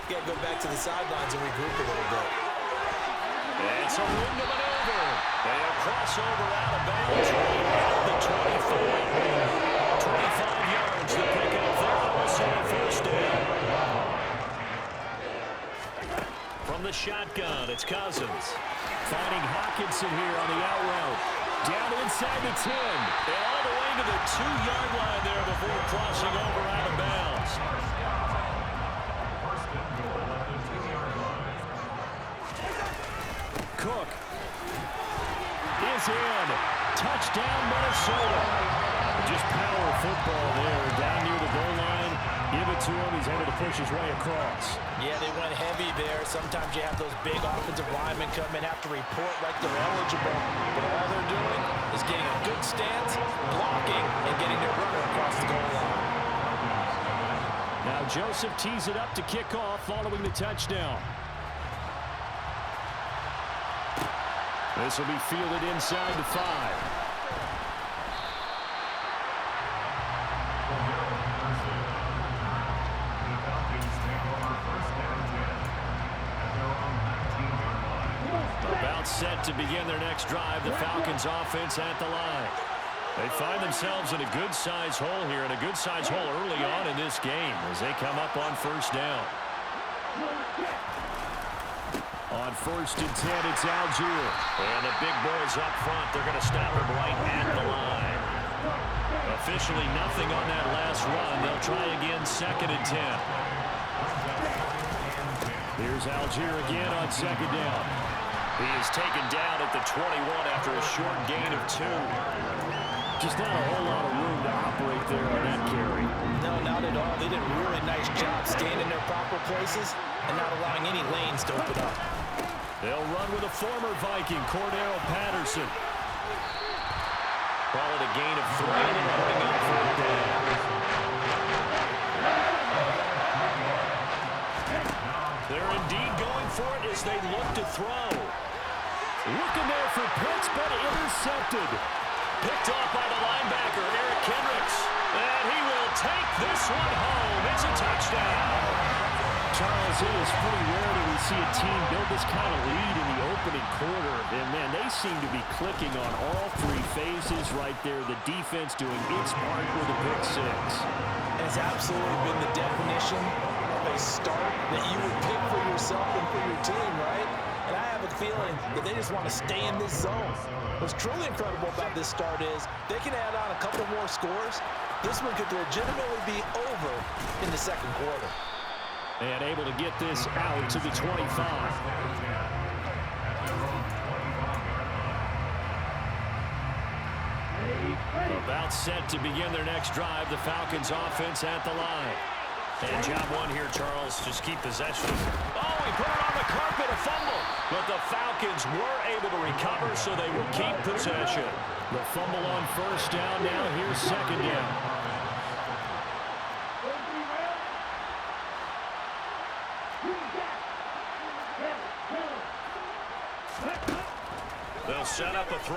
You got to go back to the sidelines and regroup a little bit. It's a room to maneuver. And a crossover out of bounds right at the 25. 25 yards to pick up there. We'll see a first down. From the shotgun, it's Cousins. Finding Hockenson here on the out route. Down inside the 10. And all the way to the 2-yard line there before crossing over out of bounds. Cook is in. Touchdown, Minnesota. Just power football there. Down near the goal line. Give it to him. He's able to push his way across. Yeah, they went heavy there. Sometimes you have those big offensive linemen come in, have to report like they're eligible. But all they're doing is getting a good stance, blocking, and getting their runner across the goal line. Now Joseph tees it up to kick off following the touchdown. This will be fielded inside the 5. About set to begin their next drive, the Falcons offense at the line. They find themselves in a good-sized hole here, and a good-sized hole early on in this game as they come up on first down. On first and 10, it's Algier. And the big boys up front, they're going to stop him right at the line. Officially nothing on that last run. They'll try again, second and 10. Here's Algier again on second down. He is taken down at the 21 after a short gain of 2. Just not a whole lot of room to operate there on that carry. No, not at all. They did a really nice job staying in their proper places and not allowing any lanes to open up. They'll run with a former Viking, Cordero Patterson. Call it a gain of 3 and bring up for a down. They're indeed going for it as they look to throw. Looking there for Pitts, but intercepted. Picked off by the linebacker, Eric Kendricks. And he will take this one home. It's a touchdown. Charles, it is pretty rare that we see a team build this kind of lead in the opening quarter. And, man, they seem to be clicking on all 3 phases right there. The defense doing its part with a pick 6. It's absolutely been the definition of a start that you would pick for yourself and for your team, right? And I have a feeling that they just want to stay in this zone. What's truly incredible about this start is they can add on a couple more scores. This one could legitimately be over in the second quarter. And able to get this out to the 25. About set to begin their next drive, the Falcons offense at the line. And job one here, Charles, just keep possession. Oh, he put it on the carpet, a fumble. But the Falcons were able to recover, so they will keep possession. The fumble on first down, now here's second down. They'll set up a throw.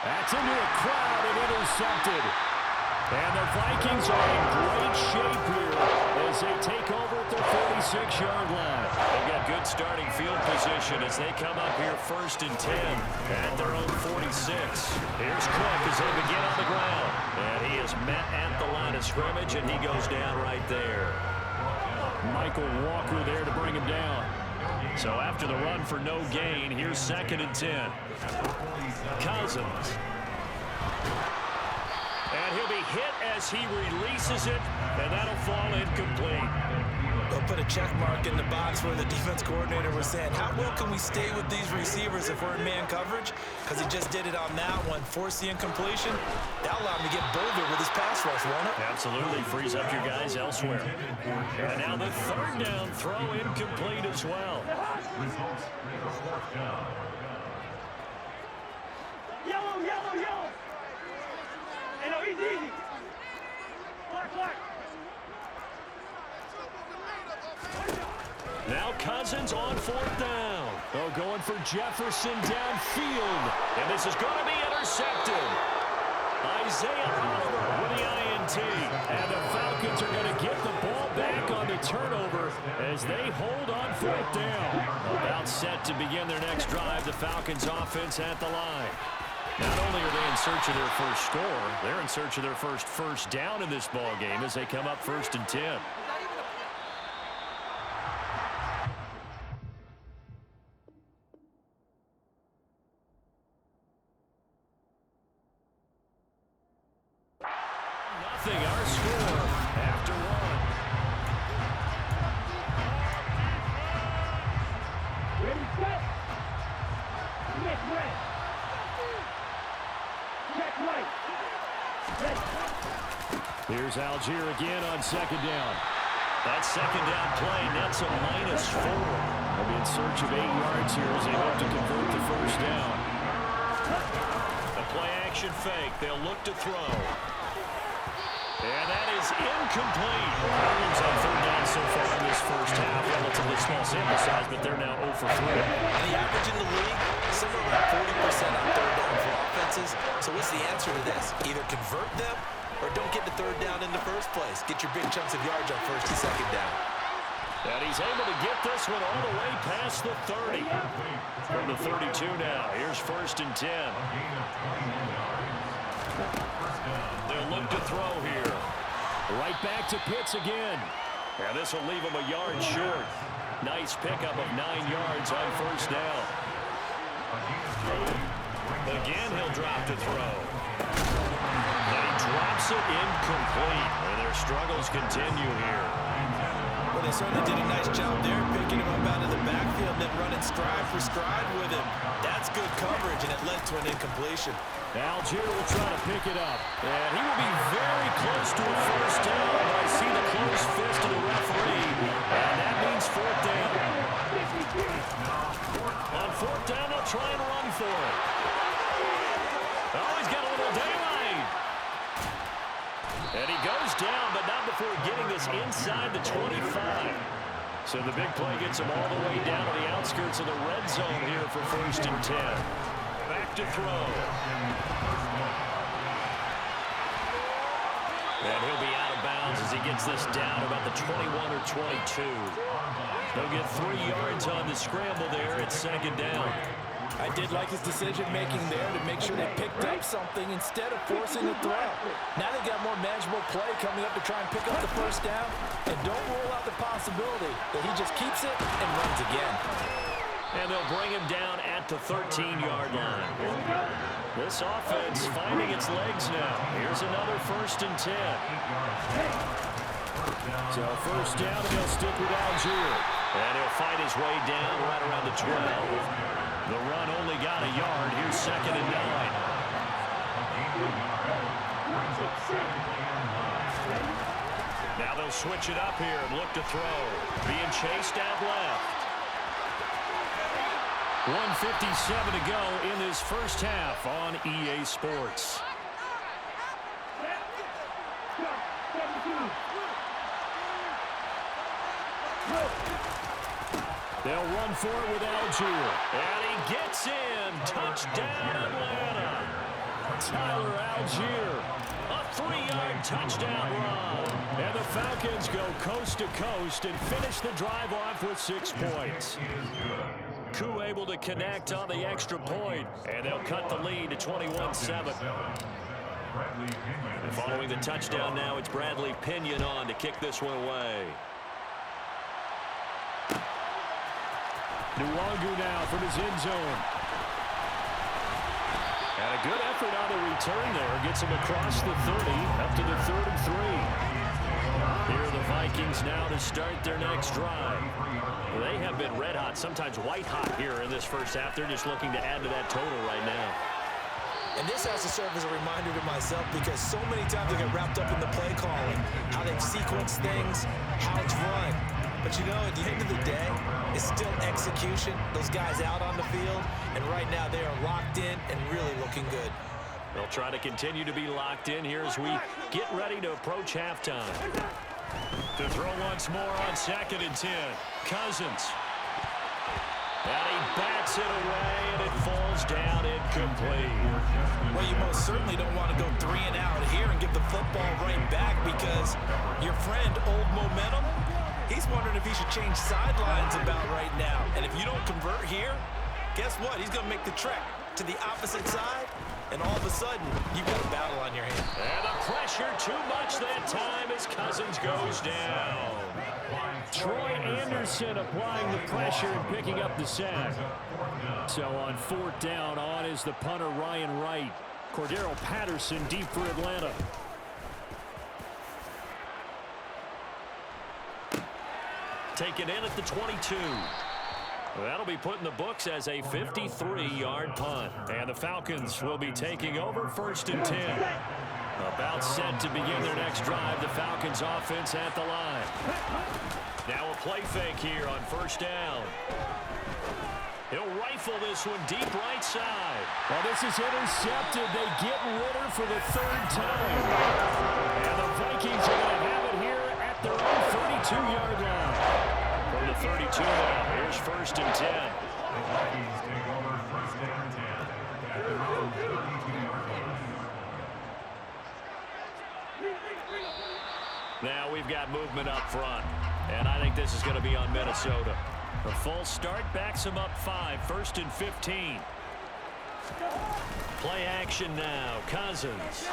That's into a crowd and intercepted. And the Vikings are in great shape here as they take over at their 46-yard line. They've got good starting field position as they come up here first and 10 at their own 46. Here's Cook as they begin on the ground. And he is met at the line of scrimmage, and he goes down right there. Michael Walker there to bring him down. So after the run for no gain, here's second and 10. Cousins. And he'll be hit as he releases it, and that'll fall incomplete. They'll put a check mark in the box where the defense coordinator was saying, how well can we stay with these receivers if we're in man coverage? Because he just did it on that one, forced the incompletion. That'll allow him to get bolder with his pass rush, won't it? Absolutely, frees up your guys elsewhere. And now the third down throw incomplete as well. Yellow, yellow, yellow. Hey, no, he's easy. Black, black. Now Cousins on fourth down. Oh, going for Jefferson downfield. And this is going to be intercepted. Isaiah Oliver with the INT. And the Falcons are going to get the ball back as they hold on fourth down. About set to begin their next drive, the Falcons offense at the line. Not only are they in search of their first score, they're in search of their first down in this ball game as they come up 1st and 10. Nothing, our score after one. Ready, set. Next red. Check right. Ready. Here's Algier again on 2nd down. That 2nd down play nets a -4. They'll be in search of 8 yards here as they hope to convert the first down. A play action fake. They'll look to throw. And that is incomplete. Problems on 3rd down so far in this first half. Relatively small sample size, but they're now 0 for 3. And the average in the league, somewhere around 40% on 3rd down for offenses. So what's the answer to this? Either convert them or don't get the 3rd down in the first place. Get your big chunks of yards on 1st and 2nd down. And he's able to get this one all the way past the 30. From the 32 now. Here's 1st and 10. They'll look to throw here. Right back to Pitts again. And this will leave him a yard short. Nice pickup of 9 yards on 1st down. Again, he'll drop to throw. And he drops it incomplete. And their struggles continue here. Well, they certainly did a nice job there, picking him up out of the backfield and then running stride for stride with him. That's good coverage, and it led to an incompletion. Algier will try to pick it up. And he will be very close to a first down. I see the close fist of the referee. And that means 4th down. On 4th down, they'll try and run for it. Oh, he's got a little daylight. And he goes down, but not before getting this inside the 25. So the big play gets him all the way down to the outskirts of the red zone here for 1st and 10. Back to throw. And he'll be out of bounds as he gets this down about the 21 or 22. They'll get 3 yards on the scramble there at 2nd down. I did like his decision-making there to make sure they picked up something instead of forcing the throw. Now they've got more manageable play coming up to try and pick up the first down. And don't rule out the possibility that he just keeps it and runs again. And they'll bring him down at the 13-yard line. This offense finding its legs now. Here's another 1st and 10. So 1st down, and they'll stick with Algier. And he'll fight his way down right around the 12. The run only got a yard. Here's 2nd and 9. Now they'll switch it up here and look to throw. Being chased out left. 1:57 to go in this first half on EA Sports. They'll run for it with Algier. And he gets in. Touchdown, Atlanta. Tyler Algier. A 3-yard touchdown run. And the Falcons go coast to coast and finish the drive off with 6 points. Koo able to connect on the extra point. And they'll cut the lead to 21-7. And following the touchdown now, it's Bradley Pinion on to kick this one away. Nwangu now from his end zone. And a good effort on the return there. Gets him across the 30, up to the 3rd and 3. Here are the Vikings now to start their next drive. They have been red hot, sometimes white hot here in this first half. They're just looking to add to that total right now. And this has to serve as a reminder to myself because so many times I get wrapped up in the play calling, how they've sequenced things, how it's run. But you know, at the end of the day, it's still execution. Those guys out on the field, and right now they are locked in and really looking good. They'll try to continue to be locked in here as we get ready to approach halftime. To throw once more on 2nd and 10. Cousins. And he bats it away, and it falls down incomplete. Well, you most certainly don't want to go 3 and out here and give the football right back because your friend, Old Momentum, he's wondering if he should change sidelines about right now. And if you don't convert here, guess what? He's going to make the trek to the opposite side, and all of a sudden, you've got a battle on your hands. And the pressure too much that time as Cousins goes down. Troy Anderson applying the pressure and picking up the sack. So on 4th down, on is the punter Ryan Wright. Cordero Patterson deep for Atlanta. Taken in at the 22. That'll be put in the books as a 53-yard punt. And the Falcons will be taking over 1st and 10. About set to begin their next drive. The Falcons offense at the line. Now a play fake here on 1st down. He'll rifle this one deep right side. Well, this is intercepted. They get Ritter for the 3rd time. And the Vikings are going to have it here at their own 32-yard line. From the 32 now, here's 1st and 10. Now we've got movement up front. And I think this is going to be on Minnesota. The full start backs him up 5, 1st and 15. Play action now. Cousins.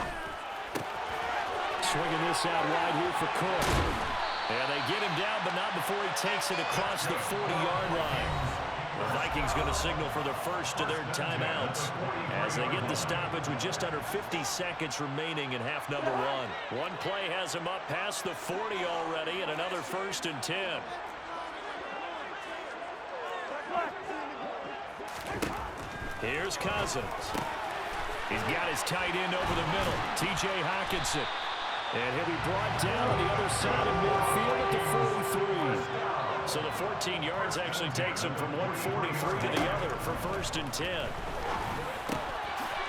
Swinging this out wide here for Cook. And they get him down, but not before he takes it across the 40-yard line. The Vikings going to signal for the first of their timeouts as they get the stoppage with just under 50 seconds remaining in half number 1. One play has him up past the 40 already, and another 1st and 10. Here's Cousins. He's got his tight end over the middle, T.J. Hockenson. And he'll be brought down on the other side of midfield at the 43. So the 14 yards actually takes him from 143 to the other for 1st and 10.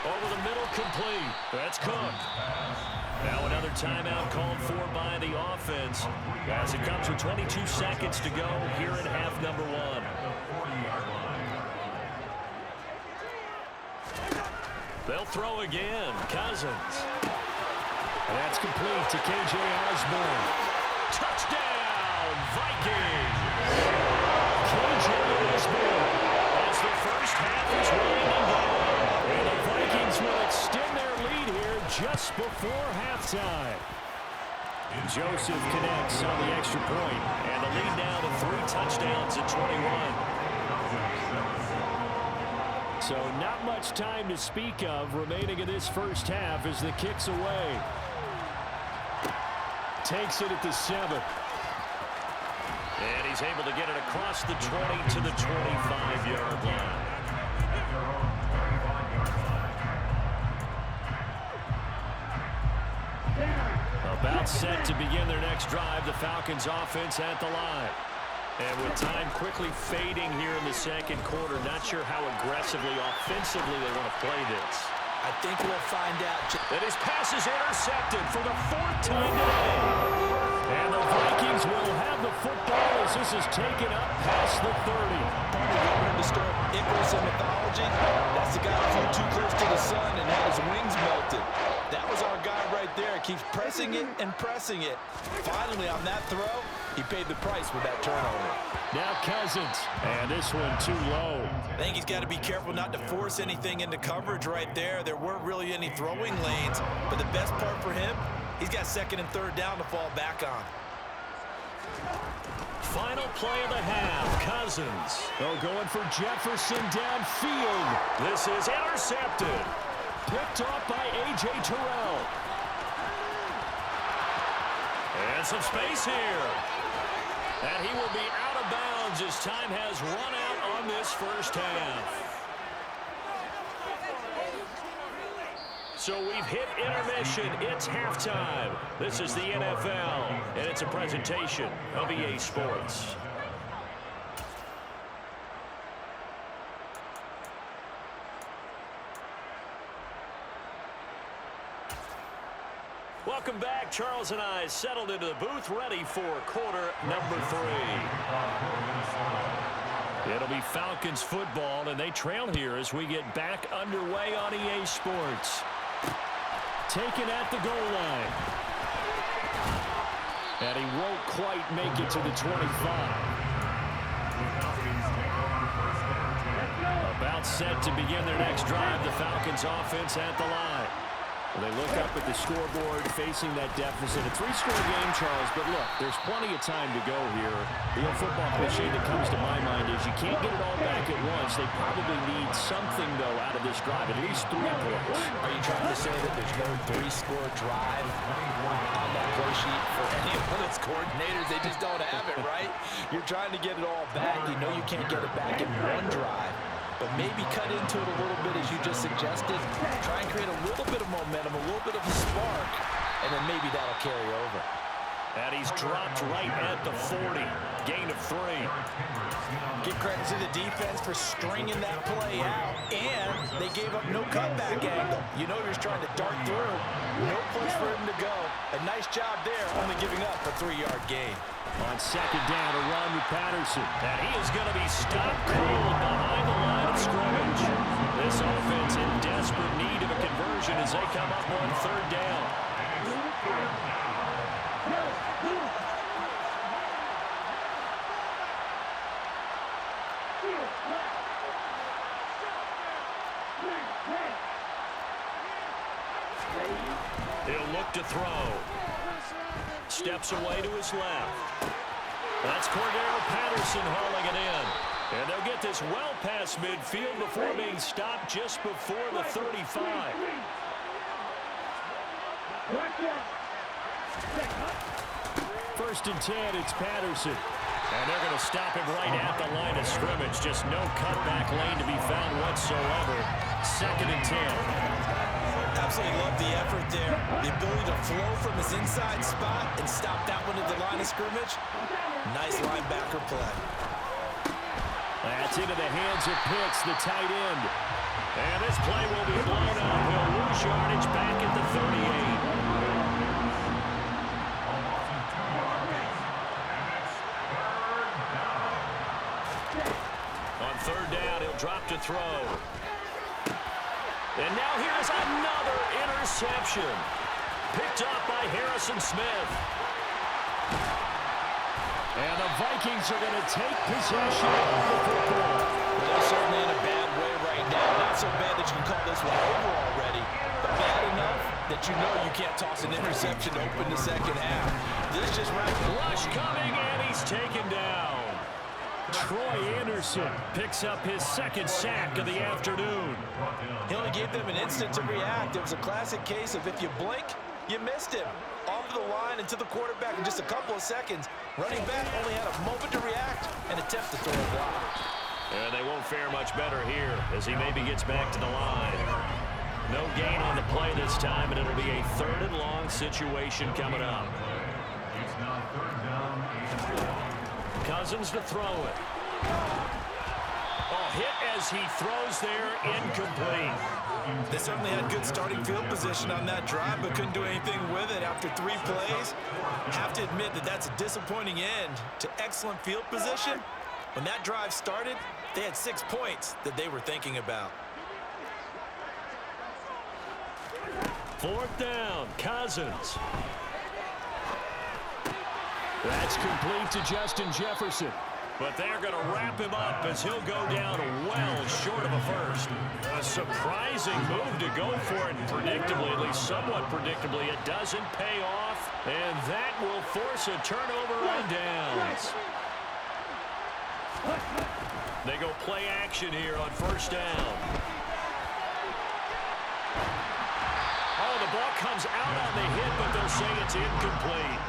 Over the middle, complete. That's Cook. Now another timeout called for by the offense as it comes with 22 seconds to go here in half number 1. They'll throw again. Cousins. And that's complete to K.J. Osborne. Touchdown, Vikings! K.J. Osborne as the first half is winding down. And the Vikings will extend their lead here just before halftime. Joseph connects on the extra point, and the lead now to 3 touchdowns at 21. So not much time to speak of remaining in this first half as the kick's away. Takes it at the 7. And he's able to get it across the 20 to the 25-yard line. About set to begin their next drive, the Falcons offense at the line. And with time quickly fading here in the second quarter, not sure how aggressively, offensively they want to play this. I think we'll find out. And his pass is intercepted for the 4th time today. And the Vikings will have the football as this is taken up past the 30. To start Icarus in mythology, that's the guy who flew too close to the sun and had his wings melted. That was our guy right there. Keeps pressing it and pressing it. Finally, on that throw, he paid the price with that turnover. Now Cousins, and this one too low. I think he's got to be careful not to force anything into coverage right there. There weren't really any throwing lanes, but the best part for him, he's got 2nd and 3rd down to fall back on. Final play of the half, Cousins. Oh, going for Jefferson downfield. This is intercepted. Picked off by A.J. Terrell. And some space here. And he will be out of bounds as time has run out on this first half. So we've hit intermission. It's halftime. This is the NFL, and it's a presentation of EA Sports. Welcome back. Charles and I settled into the booth, ready for quarter number 3. It'll be Falcons football, and they trail here as we get back underway on EA Sports. Taken at the goal line. And he won't quite make it to the 25. About set to begin their next drive. The Falcons offense at the line. They look up at the scoreboard facing that deficit. A 3-score game, Charles, but look, there's plenty of time to go here. The old football cliche that comes to my mind is you can't get it all back at once. They probably need something, though, out of this drive, at least 3 points. Are you trying to say that there's no 3-score drive on that play sheet for any of its coordinators? They just don't have it, right? You're trying to get it all back. You know you can't get it back in one drive. But maybe cut into it a little bit, as you just suggested. Try and create a little bit of momentum, a little bit of a spark, and then maybe that'll carry over. And he's dropped right at the 40. Gain of 3. Give credit to the defense for stringing that play out, and they gave up no cutback angle. You know you're just trying to dart through. No place for him to go. A nice job there, only giving up a 3-yard gain. On second down, a run with Patterson. And he is going to be stopped cold behind the line of scrimmage. This offense in desperate need of a conversion as they come up on third down. He'll look to throw. Steps away to his left. That's Cordero Patterson hauling it in. And they'll get this well past midfield before being stopped just before the 35. First and 10, it's Patterson. And they're going to stop him right at the line of scrimmage. Just no cutback lane to be found whatsoever. Second and 10. Absolutely love the effort there. The ability to flow from his inside spot and stop that one at the line of scrimmage. Nice linebacker play. That's into the hands of Pitts, the tight end. And this play will be blown up. He'll lose yardage back at the 38. On third down, he'll drop to throw. And now here's another interception. Picked up by Harrison Smith. And the Vikings are going to take possession of the football. Well, they're certainly in a bad way right now. Not so bad that you can call this one over already, but bad enough that you know you can't toss an interception to open the second half. This just wrapped. Rush coming, and he's taken down. Troy Anderson picks up his second sack of the afternoon. He only gave them an instant to react. It was a classic case of if you blink, you missed him. Off the line and to the quarterback in just a couple of seconds. Running back only had a moment to react and attempt to throw a block. And they won't fare much better here as he maybe gets back to the line. No gain on the play this time, and it'll be a third and long situation coming up. Cousins to throw it. Oh, hit as he throws there, incomplete. They certainly had good starting field position on that drive, but couldn't do anything with it after 3 plays. Have to admit that that's a disappointing end to excellent field position. When that drive started, they had 6 points that they were thinking about. Fourth down, Cousins. That's complete to Justin Jefferson. But they're going to wrap him up as he'll go down well short of a first. A surprising move to go for it, and predictably, at least somewhat predictably, it doesn't pay off. And that will force a turnover on downs. They go play action here on first down. Oh, the ball comes out on the hit, but they'll say it's incomplete.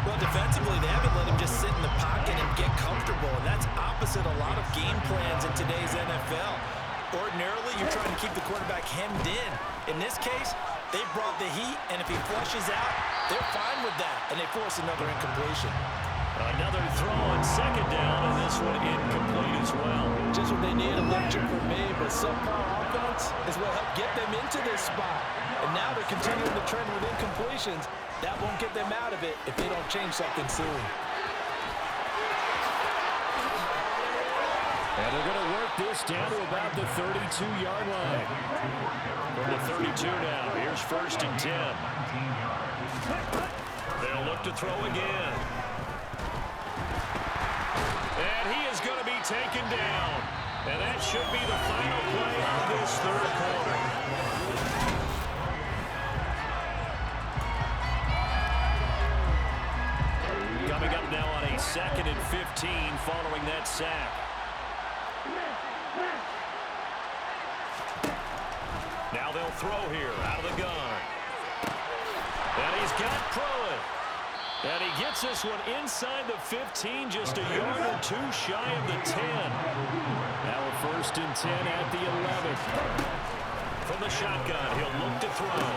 Well, defensively, they haven't let him just sit in the pocket and get comfortable, and that's opposite a lot of game plans in today's NFL. Ordinarily, you're trying to keep the quarterback hemmed in. In this case, they brought the heat, and if he flushes out, they're fine with that, and they force another incompletion. Another throw on second down, and this one incomplete as well. Just what they need, a lecture from me, but subpar offense is what helped get them into this spot. And now they're continuing the trend with incompletions. That won't get them out of it if they don't change something soon. And they're going to work this down to about the 32-yard line. From the 32 now, here's first and 10. They'll look to throw again. And he is going to be taken down. And that should be the final play of this third quarter. Coming up now on a 2nd and 15 following that sack. Now they'll throw here out of the gun. And he's got Pruitt. And he gets this one inside the 15, just a yard or two shy of the 10. Now a 1st and 10 at the 11. From the shotgun, he'll look to throw.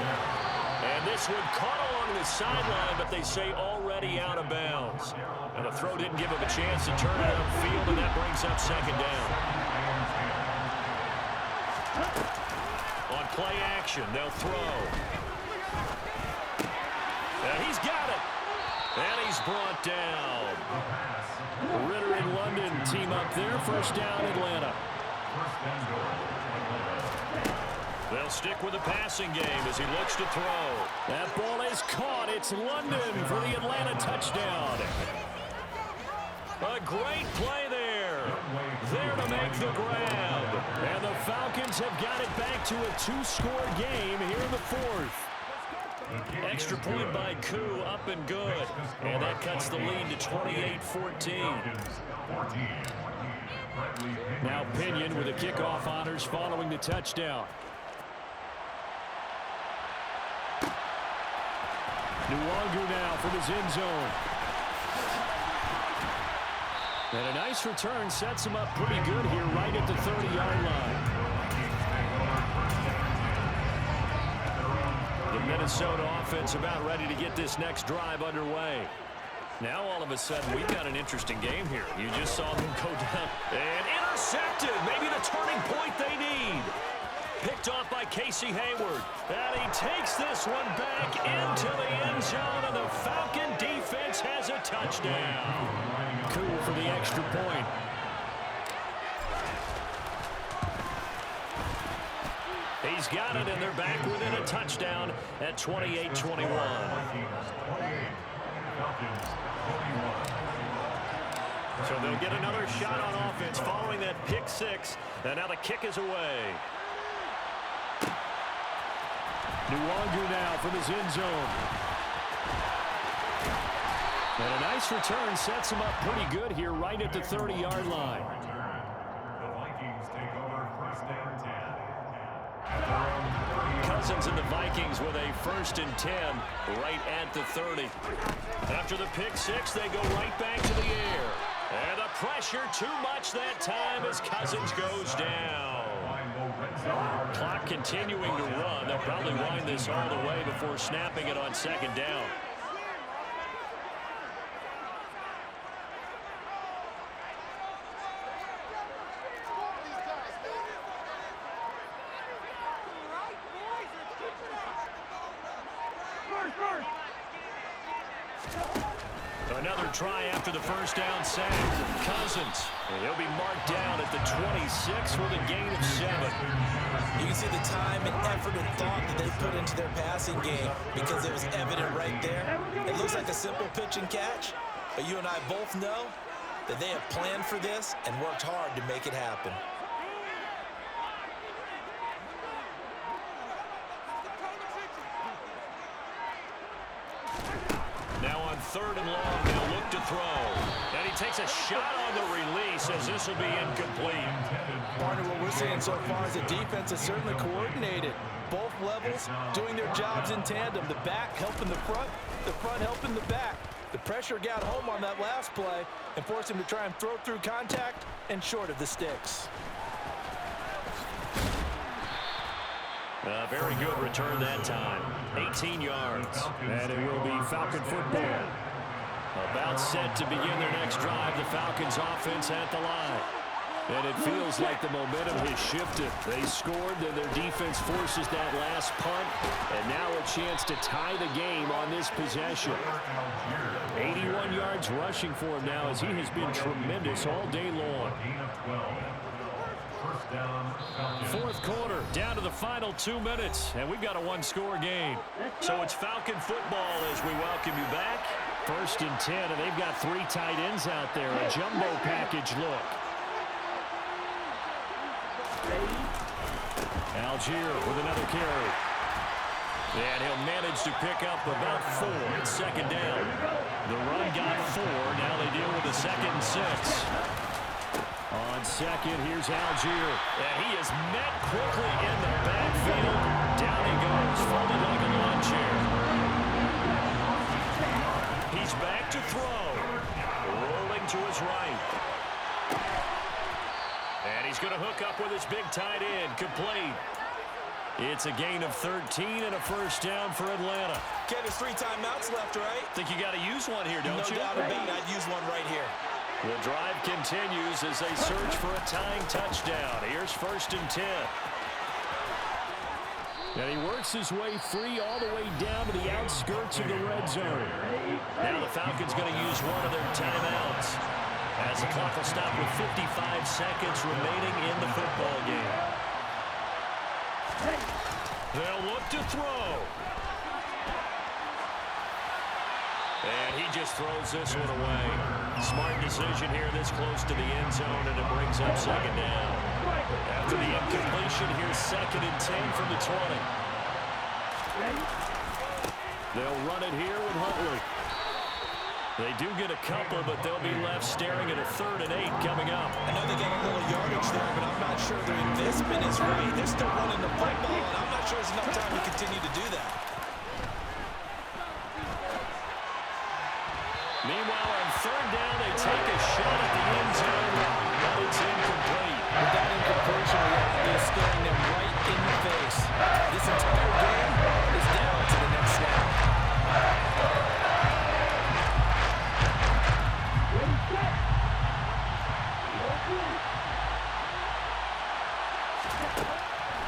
And this one caught along the sideline, but they say already out of bounds. And the throw didn't give him a chance to turn it upfield, and that brings up 2nd down. On play action, they'll throw. And he's got it. And he's brought down. Ritter and London team up there. 1st down, Atlanta. They'll stick with the passing game as he looks to throw. That ball is caught. It's London for the Atlanta touchdown. A great play there. There to make the grab. And the Falcons have got it back to a 2-score game here in the 4th. Extra point by Koo, up and good. And that cuts the lead to 28-14. Now Pinion with the kickoff honors following the touchdown. Nwangu now from his end zone. And a nice return sets him up pretty good here right at the 30-yard line. The Minnesota offense about ready to get this next drive underway. Now all of a sudden we've got an interesting game here. You just saw them go down and intercepted. Maybe the turning point they need. Picked off by Casey Hayward. And he takes this one back into the end zone, and the Falcon defense has a touchdown. Cool for the extra point. He's got it, and they're back within a touchdown at 28-21. So they'll get another shot on offense following that pick 6. And now the kick is away. Nwangu now from his end zone. And a nice return sets him up pretty good here right at the 30-yard line. The Vikings take over 1st and 10. Cousins and the Vikings with a 1st and 10 right at the 30. After the pick 6, they go right back to the air. And the pressure too much that time as Cousins goes down. Clock continuing to run. They'll probably wind this all the way before snapping it on 2nd down. Another try after the 1st down sack. Cousins. And he'll be marked down at the 26 with a gain of 7. You can see the time and effort and thought that they put into their passing game because it was evident right there. It looks like a simple pitch and catch, but you and I both know that they have planned for this and worked hard to make it happen. Now on 3rd and long, they'll look to throw. And he takes a shot on the release as this will be incomplete. Part of what we're seeing so far is the defense is certainly coordinated. Both levels doing their jobs in tandem. The back helping the front helping the back. The pressure got home on that last play and forced him to try and throw through contact and short of the sticks. A very good return that time. 18 yards. And it will be Falcon football. About set to begin their next drive. The Falcons offense at the line. And it feels like the momentum has shifted. They scored, then their defense forces that last punt. And now a chance to tie the game on this possession. 81 yards rushing for him now as he has been tremendous all day long. 4th quarter, down to the final 2 minutes, and we've got a 1-score game. So it's Falcon football as we welcome you back. First and 10, and they've got 3 tight ends out there. A jumbo package look. Algier with another carry. And he'll manage to pick up about 4. It's second down. The run got 4. Now they deal with a 2nd and 6. On second, here's Algier. And he is met quickly in the backfield. Down he goes, folded like a lawn chair. He's back to throw. Rolling to his right. And he's going to hook up with his big tight end. Complete. It's a gain of 13 and a first down for Atlanta. Ken, there's 3 timeouts left, right? Think you got to use one here, don't you? No doubt about it. I'd use one right here. The drive continues as they search for a tying touchdown. Here's first and 10. And he works his way free all the way down to the outskirts of the red zone. Now the Falcons going to use one of their timeouts as the clock will stop with 55 seconds remaining in the football game. They'll look to throw. And he just throws this one away. Smart decision here this close to the end zone, and it brings up second down. After the incompletion, here's second and 10 from the 20. They'll run it here with Huntley. They do get a couple, but they'll be left staring at a 3rd and 8 coming up. I know they got a little yardage there, but I'm not sure their investment is right. They're still running the football, and I'm not sure there's enough time to continue to do that. Meanwhile, on 3rd down, they take a shot at the end zone, but it's incomplete. With that incompletion, reality is staring them right in the face. This entire game is down to the next snap.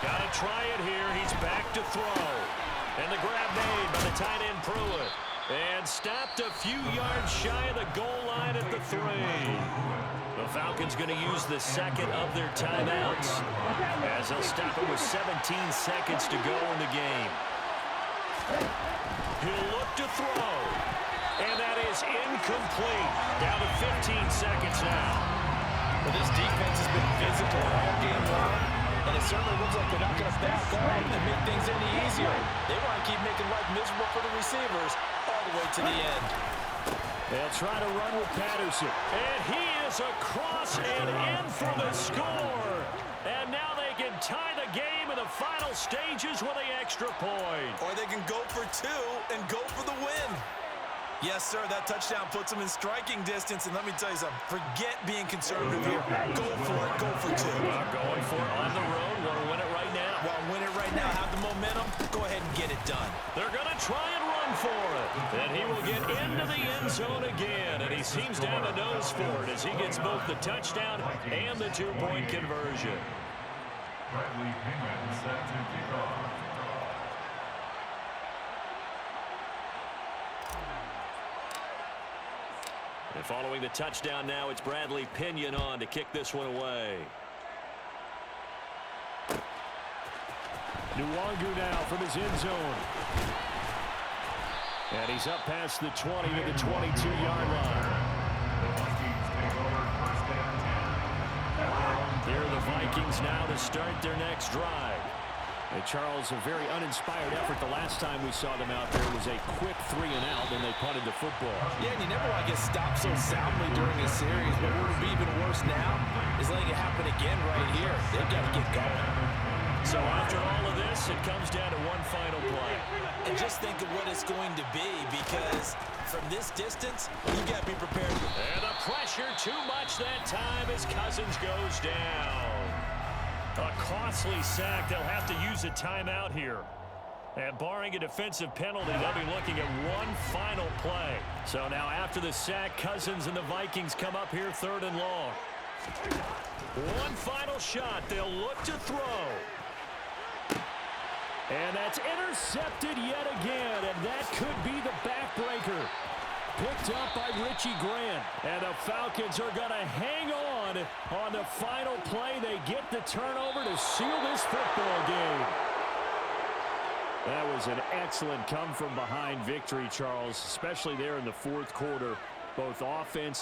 Got to try it here. He's back to throw. And the grab made by the tight end Pruitt. And stopped a few yards shy of the goal line at the 3. The Falcons going to use the second of their timeouts as they'll stop it with 17 seconds to go in the game. He'll look to throw. And that is incomplete. Down to 15 seconds now. Well, this defense has been physical all game long, and it certainly looks like they're not going to back off and make things any easier. They want to keep making life miserable for the receivers all the way to the end. They'll try to run with Patterson. And he is across and in for the score. And now they can tie the game in the final stages with an extra point. Or they can go for 2 and go for the win. Yes, sir, that touchdown puts them in striking distance. And let me tell you something, forget being conservative here. Go for it, go for 2. Going for it on the road. Want to win it right now. Well, win it right now, have the momentum, go ahead and get it done. They're going to try and run for it. And he will get into the end zone again. And he seems to have a nose for it as he gets both the touchdown and the 2-point conversion. Bradley Penman set to kick off. And following the touchdown now, it's Bradley Pinion on to kick this one away. Nwangu now from his end zone. And he's up past the 20 to the 22-yard line. The Vikings take over first and 10. Here are the Vikings now to start their next drive. And Charles, a very uninspired effort the last time we saw them out there was a quick 3-and-out, and they punted the football. Yeah, and you never want to get stopped so soundly during a series, but what would be even worse now is letting it happen again right here. They've got to get going. So after all of this, it comes down to one final play. And just think of what it's going to be, because from this distance, you've got to be prepared. And the pressure too much that time as Cousins goes down. A costly sack. They'll have to use a timeout here. And barring a defensive penalty, they'll be looking at one final play. So now after the sack, Cousins and the Vikings come up here 3rd and long. One final shot. They'll look to throw. And that's intercepted yet again. And that could be the backbreaker. Picked up by Richie Grant. And the Falcons are going to hang on the final play. They get the turnover to seal this football game. That was an excellent come-from-behind victory, Charles, especially there in the fourth quarter. Both offense